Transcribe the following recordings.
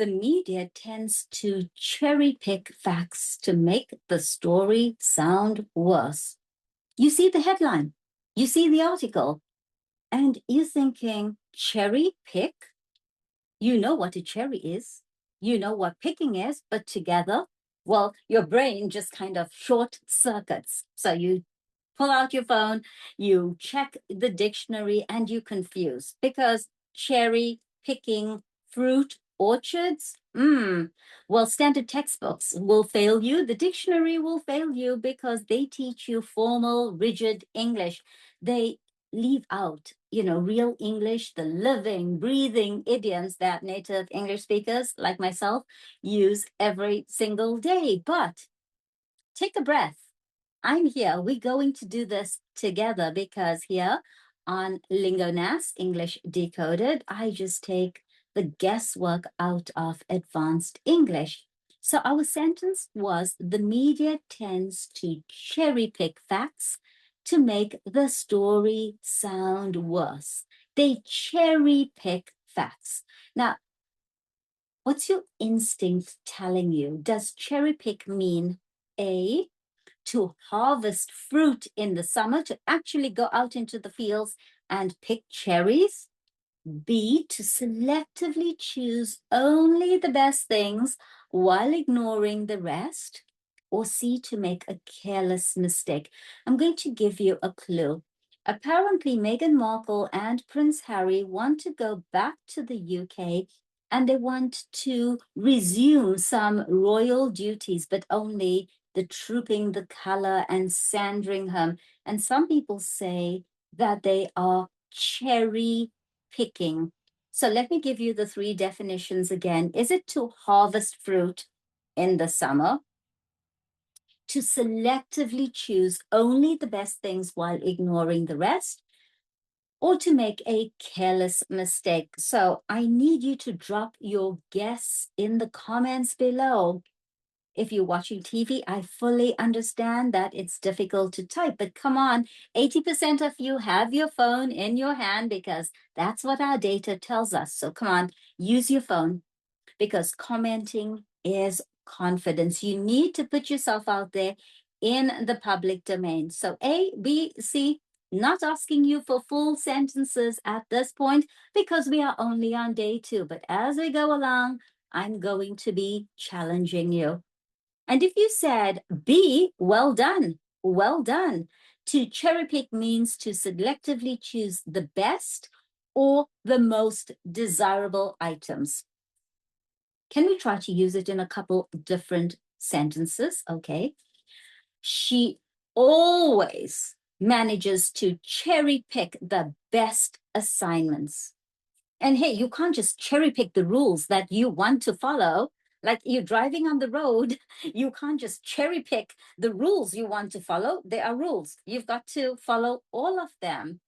the media tends to cherry pick facts to make the story sound worse. You see the headline, you see the article, and you're thinking, cherry pick? You know what a cherry is, you know what picking is, but together, well, your brain just kind of short circuits. So you pull out your phone, you check the dictionary, and you confuse because cherry picking, fruit orchards, well, standard textbooks will fail you. The dictionary will fail you because they teach you formal, rigid English. They leave out, real English, the living, breathing idioms that native English speakers like myself use every single day. But take a breath. I'm here. We're going to do this together because here on LingoNAS, English Decoded, I just take the guesswork out of advanced English. So our sentence was, the media tends to cherry pick facts to make the story sound worse. They cherry pick facts. Now, what's your instinct telling you? Does cherry pick mean A, to harvest fruit in the summer, to actually go out into the fields and pick cherries? B, to selectively choose only the best things while ignoring the rest? Or C, to make a careless mistake? I'm going to give you a clue. Apparently, Meghan Markle and Prince Harry want to go back to the UK and they want to resume some royal duties, but only the trooping the color and Sandringham. And some people say that they are cherry picking. So let me give you the three definitions again. Is it to harvest fruit in the summer? To selectively choose only the best things while ignoring the rest? Or to make a careless mistake? So I need you to drop your guess in the comments below. If you're watching TV, I fully understand that it's difficult to type, but come on, 80% of you have your phone in your hand because that's what our data tells us. So come on, use your phone because commenting is confidence. You need to put yourself out there in the public domain. So A, B, C, not asking you for full sentences at this point because we are only on day 2. But as we go along, I'm going to be challenging you. And if you said B, well done, well done. To cherry pick means to selectively choose the best or the most desirable items. Can we try to use it in a couple different sentences? Okay. She always manages to cherry pick the best assignments. And hey, you can't just cherry pick the rules that you want to follow. Like you're driving on the road, you can't just cherry pick the rules you want to follow. There are rules. You've got to follow all of them.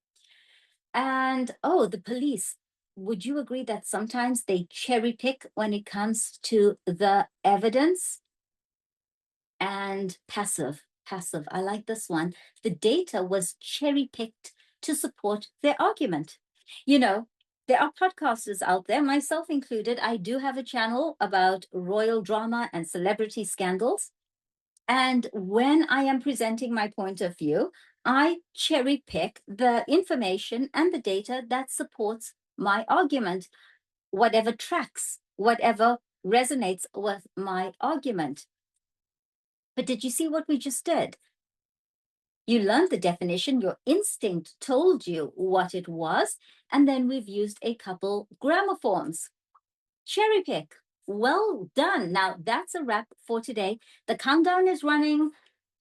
And the police, would you agree that sometimes they cherry pick when it comes to the evidence? And passive, I like this one. The data was cherry picked to support their argument. There are podcasters out there, myself included. I do have a channel about royal drama and celebrity scandals. And when I am presenting my point of view, I cherry pick the information and the data that supports my argument, whatever tracks, whatever resonates with my argument. But did you see what we just did? You learned the definition, your instinct told you what it was, and then we've used a couple grammar forms. Cherry pick, well done. Now that's a wrap for today. The countdown is running.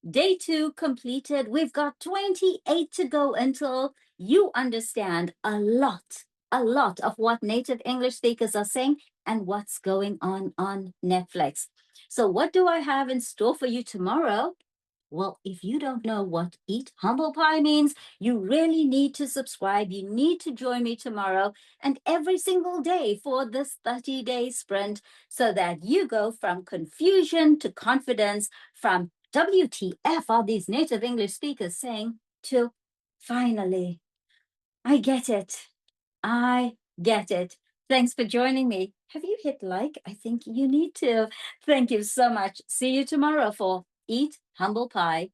Day 2 completed. We've got 28 to go until you understand a lot of what native English speakers are saying and what's going on Netflix. So what do I have in store for you tomorrow? Well, if you don't know what eat humble pie means, you really need to subscribe. You need to join me tomorrow and every single day for this 30-day sprint so that you go from confusion to confidence, from WTF are these native English speakers saying to finally, I get it. I get it. Thanks for joining me. Have you hit like? I think you need to. Thank you so much. See you tomorrow for Eat Humble Pie.